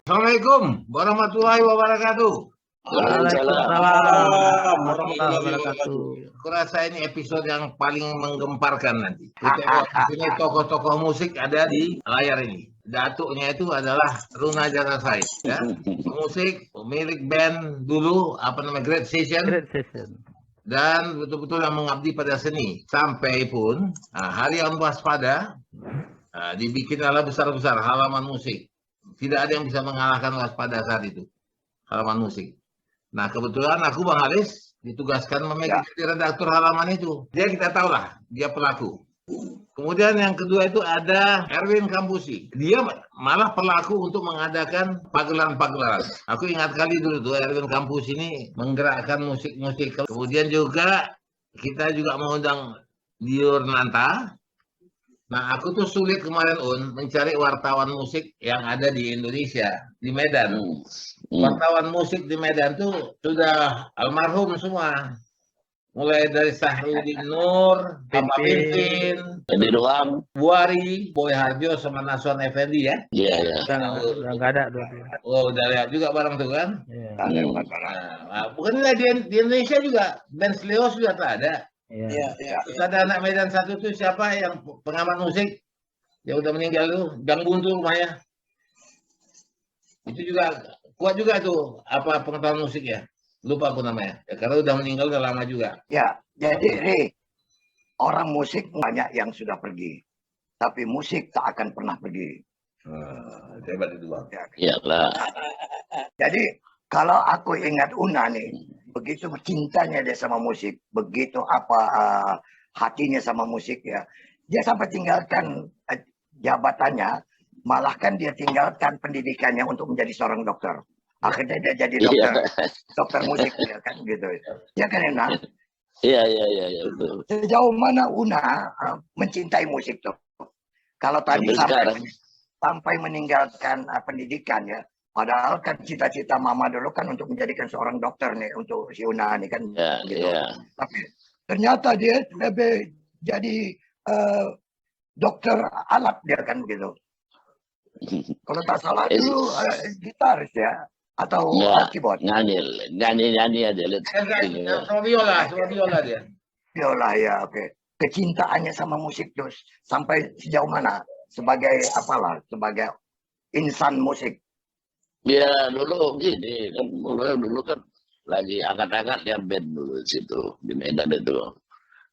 Assalamualaikum warahmatullahi wabarakatuh. Waalaikumsalam warahmatullahi wabarakatuh. Aku rasa ini episode yang paling menggemparkan nanti. Kita di sini tokoh-tokoh musik ada di layar ini. Datuknya itu adalah Runa Jarasai, ya. Musik, pemilik band dulu Great Session. Great Session. Dan betul-betul yang mengabdi pada seni. Sampai pun Hari Yang Waspada dibikin ala besar-besar halaman musik. Tidak ada yang bisa mengalahkan Waspada saat itu. Halaman musik. Nah, kebetulan aku Bang Alis ditugaskan memegang redaktur halaman itu. Dia kita tahu lah, dia pelaku. Kemudian yang kedua itu ada Erwin Kampusi. Dia malah pelaku untuk mengadakan pagelaran-pagelaran. Aku ingat kali dulu tuh Erwin Kampusi ini menggerakkan musik-musik. Kemudian juga kita juga mengundang Dior Nanta. Nah, aku tuh sulit kemarin mencari wartawan musik yang ada di Indonesia, di Medan. Wartawan musik di Medan tuh sudah almarhum semua. Mulai dari Sahrudin Nur, Papa Pimpin, Buari, Boy Harjo, sama Naswan Effendi, ya? Iya. Udah nggak ada. Udah lihat juga bareng tuh kan? Iya. Nah, bukan di Indonesia juga, band Sleo sudah tak ada. Iya. Terus ada anak Medan satu tuh siapa yang pengamat musik yang udah meninggal tuh, Ganggun tuh rumahnya. Itu juga kuat juga tuh pengetahuan musik ya. Lupa aku namanya. Ya, karena udah meninggal udah lama juga. Ya, jadi orang musik banyak yang sudah pergi, tapi musik tak akan pernah pergi. Hebat itu Bang. Iyalah. Jadi kalau aku ingat Una nih, begitu cintanya dia sama musik, begitu hatinya sama musik ya, dia sampai tinggalkan jabatannya, malah kan dia tinggalkan pendidikannya untuk menjadi seorang dokter. Akhirnya dia jadi dokter musik ya kan gitu. Ya kan Una? Iya betul. Sejauh mana Una mencintai musik tuh? Kalau tadi sampai meninggalkan pendidikan ya. Padahal kan cita-cita mama dulu kan untuk menjadikan seorang dokter nih untuk si Una nih kan gitu. Tapi ternyata dia lebih jadi dokter alat dia kan begitu. Kalau tak salah dulu gitaris ya atau keyboard. Nyanyi aja lihat. Sama viola dia. Viola ya, oke. Kecintaannya sama musik terus sampai sejauh mana sebagai sebagai insan musik. Ya dulu gini kan, dulu kan lagi angkat-angkat ya band dulu situ di Medan itu.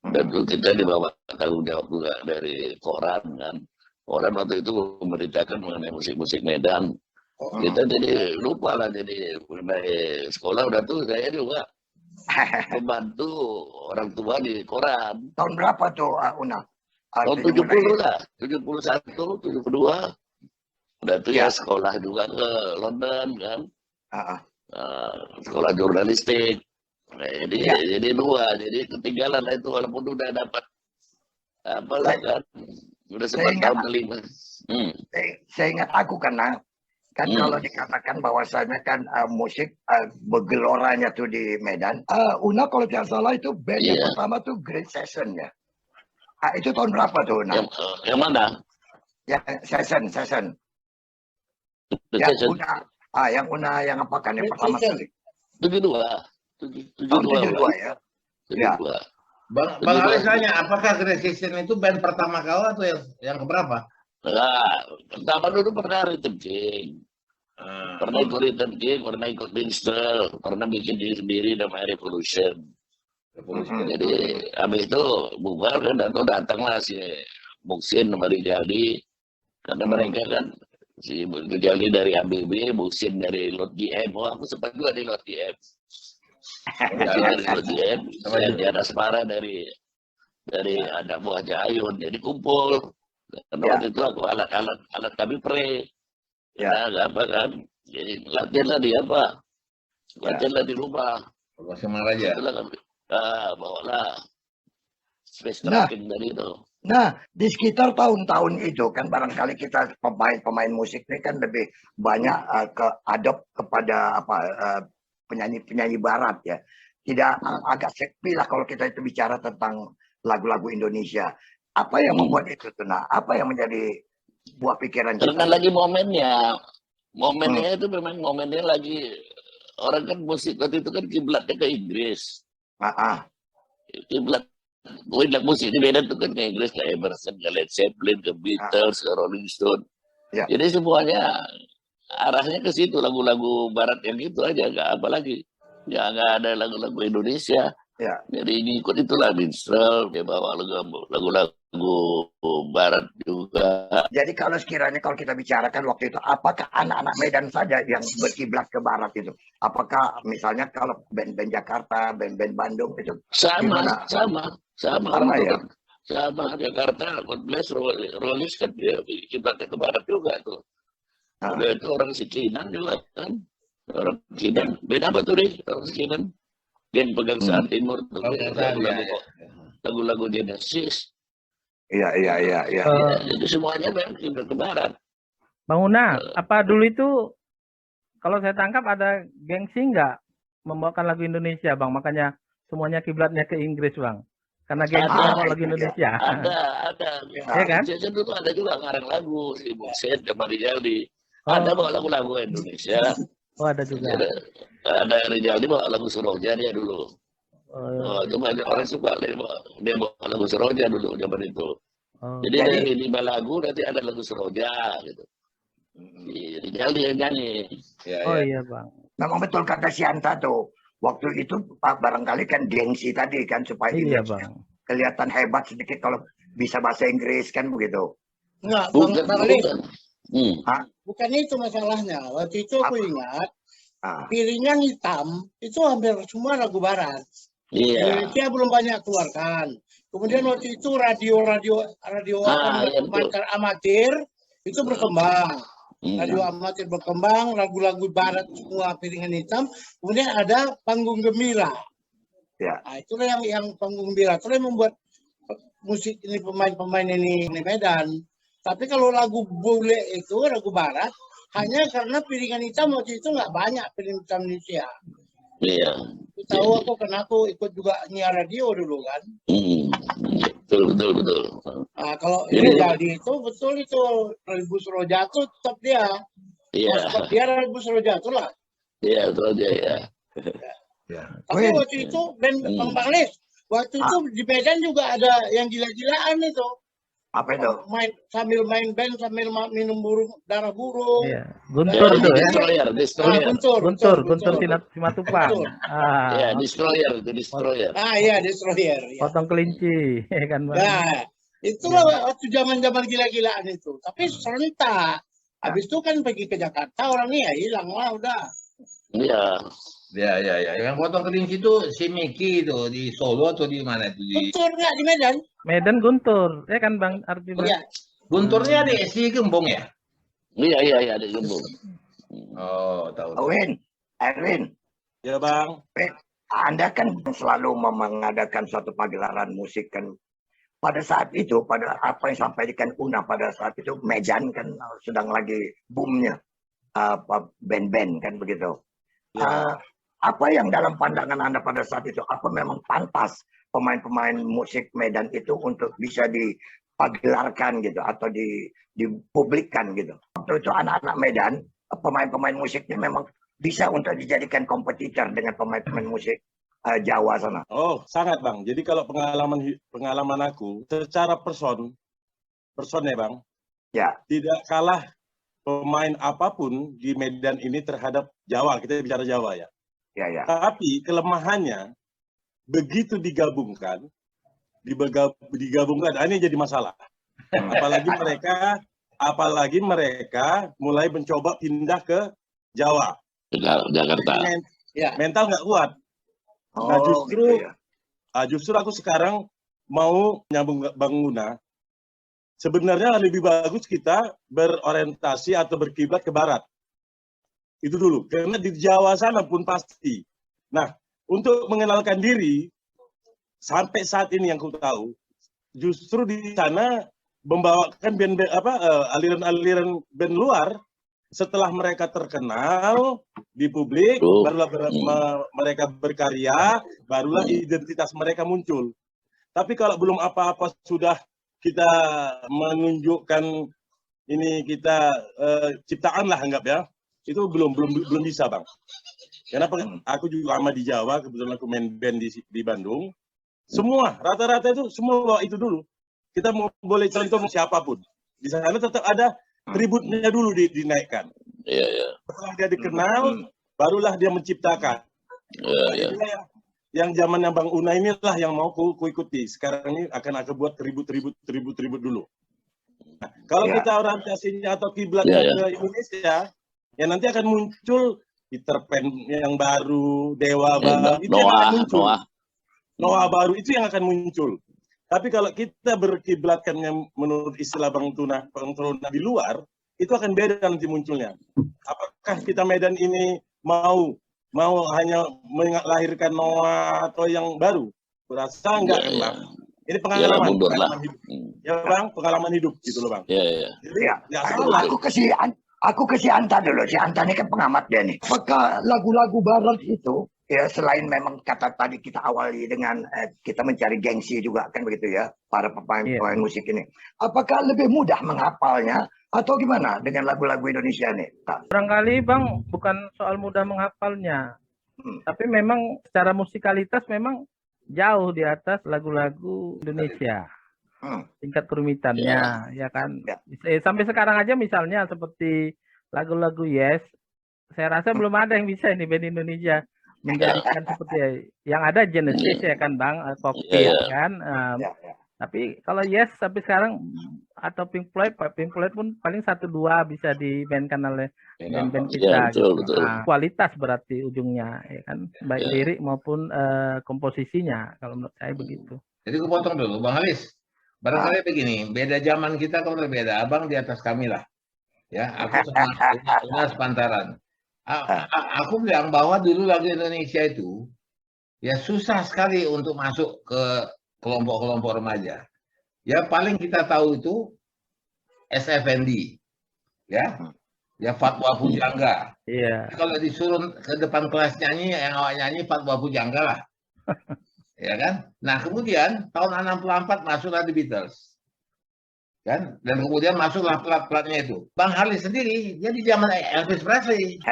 Dan dulu kita dibawa tanggung jawab juga dari koran kan. Koran waktu itu memberitakan mengenai musik-musik Medan. Kita jadi lupa lah, jadi dari sekolah udah tuh saya juga membantu orang tua di koran. Tahun berapa tuh Una? Tahun 70 lah, 71, 72. Udah tuh ya sekolah juga ke London kan. Sekolah jurnalistik. Nah, jadi dua, jadi ketinggalan itu walaupun udah dapat apalah kan. Udah sempat tahun kelima. Saya ingat aku kan kalau dikatakan bahwasanya kan musik bergeloranya tuh di Medan. Una kalau tidak salah itu band yang pertama tuh Great Session ya. Itu tahun berapa tuh Una? Yang mana? Yang Session. Yang Una yang apakan yang pertama kali? 72 ya. 72. Bang Alis nanya, apakah Great Session itu band pertama kau atau yang keberapa? Nah, pertama dulu pernah Rhythm King. Pernah ikut Rhythm King, pernah ikut Minstrel, pernah bikin diri sendiri namanya Revolution. Jadi habis itu bubar kan, datanglah si Muksin sama Rijali. Karena mereka kan si Rijali dari ABB, Muksin dari Lot GM. Aku sempat juga di Lot GM. Dari Lot GM, saya di Asmara dari anak buah Jayun. Jadi kumpul. Karena waktu itu aku alat kami apa kan, jadi latihanlah di latihanlah di rumah. Semangat aja. Bawalah space tracking dari itu. Nah, di sekitar tahun-tahun itu kan barangkali kita pemain musik ini kan lebih banyak kepada penyanyi barat ya. Tidak agak sepi lah kalau kita itu bicara tentang lagu-lagu Indonesia. Apa yang membuat itu tuh? Nah, apa yang menjadi buah pikiran kita? Karena lagi momennya. Momennya itu memang momennya lagi orang kan musik waktu itu kan kiblatnya ke Inggris. Kiblat musik di Medan itu kan ke Inggris, ke Emerson, ke Led Zeppelin, ke Beatles, ke Rolling Stone. Ya. Jadi semuanya arahnya ke situ, lagu-lagu barat yang gitu aja, nggak apa lagi. Nggak ada lagu-lagu Indonesia. Ya. Jadi ngikut itulah minstrel, dia bawa lagu-lagu barat juga. Jadi kalau sekiranya kalau kita bicarakan waktu itu, apakah anak-anak Medan saja yang berkiblat ke barat itu? Apakah misalnya kalau band-band Jakarta, band-band Bandung itu Sama ya? Sama Jakarta, God Bless, Rollis kan dia kiblatnya ke barat juga tuh. Udah itu orang Sikinan juga kan, orang Sikinan. Beda apa tuh deh orang Sikinan? Dia yang pegang saat timur tuh, lagu-lagu Genesis. Iya. Jadi semuanya memang kiblat ke barat. Bang Una, apa dulu itu kalau saya tangkap ada gengsi nggak membawakan lagu Indonesia, Bang? Makanya semuanya kiblatnya ke Inggris, Bang. Karena gengsi membawa lagu Indonesia. Ada. Ya kan? Saya dulu ada juga ngarang lagu, si Bukset, sama Rijaldi. Ada bawa lagu-lagu Indonesia. Oh, ada juga. Ada Rijaldi bawa lagu Suroja dia dulu. Cuma orang suka dia bawa lagu Suroja dulu zaman itu. Jadi dari 5 lagu nanti ada lagu Suroja gitu. Rijaldi yang nyanyi. Iya, Bang. Memang betul kata Sianta tuh. Waktu itu barangkali kan gengsi tadi kan supaya Bang. Kelihatan hebat sedikit kalau bisa bahasa Inggris kan begitu. Enggak, bukan itu masalahnya. Waktu itu aku ingat piringan hitam itu hampir semua lagu barat. Indonesia belum banyak keluarkan. Kemudian waktu itu radio amatir itu berkembang. Radio amatir berkembang, lagu-lagu barat semua piringan hitam. Kemudian ada panggung gembira. Nah, itulah yang panggung gembira. Itulah yang membuat musik ini pemain-pemain ini Medan. Tapi kalau lagu bule itu, lagu barat, hanya karena piringan hitam waktu itu nggak banyak piringan hitam Indonesia. Iya. Tahu aku karena aku ikut juga nyiar radio dulu kan. Betul. Nah, kalau ini jadi itu betul itu Ralbus Rojatu tetap dia. Iya. Dia Ralbus Rojatu lah. Iya, betul dia ya. Tapi waktu itu Bang Lis, waktu itu di Medan juga ada yang gila-gilaan itu. Apa itu? Sambil main band sambil minum darah burung. Iya. Guntur itu ya. Destroyer. Guntur Simatupang. Iya, Destroyer. Iya, Destroyer. Potong kelinci, kan Bang. Nah, itulah waktu zaman-zaman gila-gilaan itu. Tapi serentak. Habis itu kan pergi ke Jakarta, orangnya hilang lah udah. Iya. Yang potong kelinci itu si Miki itu di Solo atau di mana itu? Guntur nggak di Medan? Medan Guntur, ya kan Bang Arjuna? Iya. Gunturnya di si Gembong ya? Iya, di Gembong. Oh, tahu. Erwin. Ya, Bang. Anda kan selalu mengadakan suatu pagelaran musik kan. Pada saat itu, pada apa yang sampaikan Una pada saat itu, Medan kan sedang lagi boomnya band-band kan begitu. Ya. Apa yang dalam pandangan Anda pada saat itu, apa memang pantas pemain-pemain musik Medan itu untuk bisa dipagelarkan gitu atau dipublikkan gitu? Waktu itu anak-anak Medan, pemain-pemain musiknya memang bisa untuk dijadikan kompetitor dengan pemain-pemain musik Jawa sana. Oh, sangat Bang. Jadi kalau pengalaman aku secara person ya Bang, tidak kalah pemain apapun di Medan ini terhadap Jawa. Kita bicara Jawa ya. Tapi kelemahannya begitu digabungkan, ini jadi masalah. Apalagi mereka mulai mencoba pindah ke Jawa, Jakarta. Mental nggak kuat. Nah justru aku sekarang mau nyambung Bang Una. Sebenarnya lebih bagus kita berorientasi atau berkiblat ke barat. Itu dulu, karena di Jawa sana pun pasti. Nah, untuk mengenalkan diri, sampai saat ini yang ku tahu, justru di sana membawakan aliran-aliran band luar, setelah mereka terkenal di publik, barulah mereka berkarya, barulah identitas mereka muncul. Tapi kalau belum apa-apa sudah kita menunjukkan ini kita ciptaan lah anggap ya, itu belum bisa, Bang. Kenapa? Aku juga lama di Jawa, kebetulan aku main band di Bandung. Semua rata-rata itu semua bawa itu dulu. Kita mau boleh contoh siapapun. Di sana tetap ada tributnya dulu dinaikkan. Iya. Setelah dia dikenal, barulah dia menciptakan. Iya. Yang zamannya Bang Una inilah yang mau ku ikuti. Sekarang ini akan aku buat tribut dulu. Nah, kalau kita orientasinya atau kiblatnya ke Indonesia, ya nanti akan muncul Peter Pan yang baru, Dewa baru, itu yang akan muncul. Noah baru itu yang akan muncul. Tapi kalau kita berkiblatkannya menurut istilah Bang Tuna di luar, itu akan beda nanti munculnya. Apakah kita Medan ini mau hanya melahirkan Noah atau yang baru? Berasa enggak kan, Bang? Ini pengalaman hidup. Ya, Bang, pengalaman hidup gitu loh, Bang. Iya. Aku ke si Anta dulu. Si Anta ini kan pengamat dia nih. Apakah lagu-lagu barat itu, ya selain memang kata tadi kita awali dengan kita mencari gengsi juga kan begitu ya, para pemain musik ini. Apakah lebih mudah menghafalnya atau gimana dengan lagu-lagu Indonesia nih? Barangkali Bang, bukan soal mudah menghafalnya. Tapi memang secara musikalitas memang jauh di atas lagu-lagu Indonesia. Tingkat kerumitannya, ya kan. Sampai sekarang aja misalnya seperti lagu-lagu Yes, saya rasa belum ada yang bisa ini band Indonesia menjadikan seperti yang ada Genesis ya kan Bang, Kopi ya kan. Tapi kalau Yes sampai sekarang atau Pink Floyd pun paling 1-2 bisa dimainkan oleh band-band kita. Betul. Kualitas berarti ujungnya, ya kan, baik lirik maupun komposisinya. Kalau menurut saya begitu. Jadi aku potong dulu, Bang Halis. Barangkali begini, beda zaman kita kalau berbeda. Abang di atas kami lah, ya. Aku sama sepantaran. Aku bilang bahwa dulu lagu Indonesia itu ya susah sekali untuk masuk ke kelompok-kelompok remaja. Ya paling kita tahu itu SFND, ya Fatwa Pujangga. Iya. Kalau disuruh ke depan kelas nyanyi, yang awak nyanyi Fatwa Pujangga lah. Ya kan? Nah, kemudian tahun 64 masuklah The Beatles. Kan? Dan kemudian masuklah plat-platnya itu. Bang Halis sendiri, dia di zaman Elvis Presley.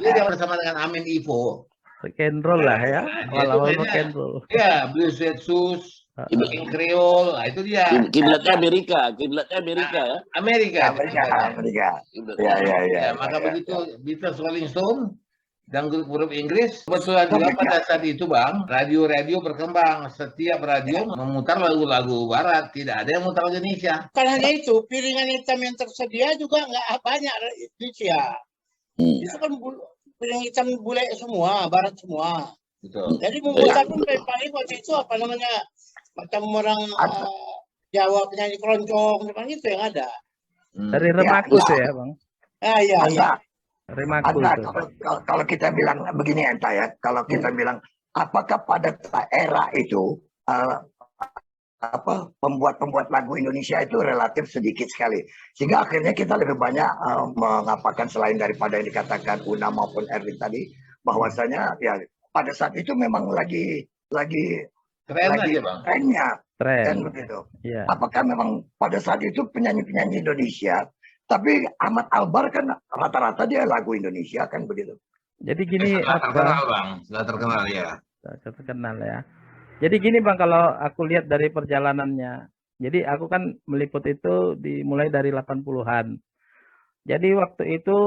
Dia bersama dengan Amin Ivo. Rock and roll lah ya. Awal-awal rock and roll. Ya, Blues Red Shoes, King Creole, itu dia. Kiblatnya Amerika ya. Amerika. Ya. Maka begitu Beatles, Rolling Stone, dan grup-grup Inggris, kebetulan juga pada saat itu Bang, radio-radio berkembang. Setiap radio memutar lagu-lagu barat, tidak ada yang mutar Indonesia. Bukan hanya itu, piringan hitam yang tersedia juga nggak banyak Indonesia. Itu kan piringan hitam bule semua, barat semua. Betul. Jadi memutar pun paling waktu itu apa namanya, macam orang Jawa penyanyi keroncong, seperti itu yang ada. Dari Remakus ya Bang? Iya. Kalau kita bilang begini Anta ya, kalau kita bilang apakah pada era itu pembuat lagu Indonesia itu relatif sedikit sekali, sehingga akhirnya kita lebih banyak mengapakan selain daripada yang dikatakan Una maupun Erwin tadi, bahwasanya ya pada saat itu memang lagi trennya kan begitu. Apakah memang pada saat itu penyanyi-penyanyi Indonesia, tapi Ahmad Albar kan rata-rata dia lagu Indonesia kan begitu. Jadi gini, sudah terkenal ya. Terkenal ya. Jadi gini Bang, kalau aku lihat dari perjalanannya. Jadi aku kan meliput itu dimulai dari 80-an. Jadi waktu itu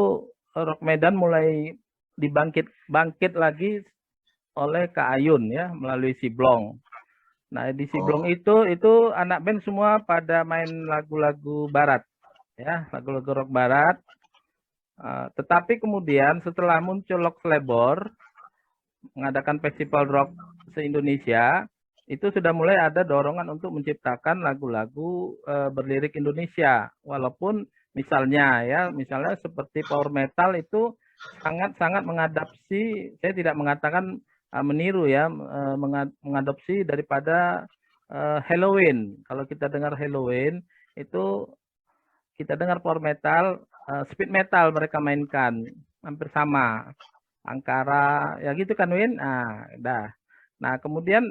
Rock Medan mulai bangkit lagi oleh Kak Ayun ya, melalui Siblong. Nah, di Siblong itu anak band semua pada main lagu-lagu barat. Ya, lagu-lagu rock barat. Tetapi kemudian setelah muncul Lock Slebor mengadakan festival rock se-Indonesia, itu sudah mulai ada dorongan untuk menciptakan lagu-lagu berlirik Indonesia. Walaupun misalnya seperti power metal itu sangat-sangat mengadaptasi, saya tidak mengatakan meniru ya, mengadopsi daripada Halloween. Kalau kita dengar Halloween itu kita dengar power metal, speed metal mereka mainkan hampir sama, Angkara ya gitu kan Win. Nah kemudian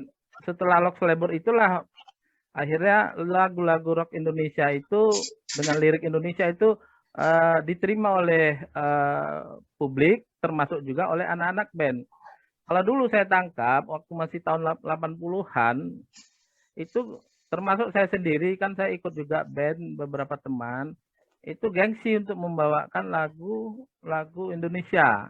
setelah Lock Slebor itulah akhirnya lagu-lagu rock Indonesia itu dengan lirik Indonesia itu diterima oleh publik, termasuk juga oleh anak-anak band. Kalau dulu saya tangkap waktu masih tahun 80-an itu termasuk saya sendiri kan saya ikut juga band beberapa teman itu gengsi untuk membawakan lagu Indonesia.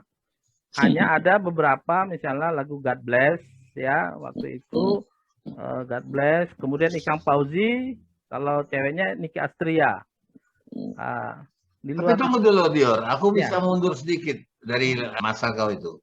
Hanya ada beberapa misalnya lagu God Bless ya waktu itu God Bless, kemudian Ikang Fauzi, kalau ceweknya Niki Astria. Di Tapi luar tunggu dulu Dior, aku Ya. bisa mundur sedikit dari masa kau itu.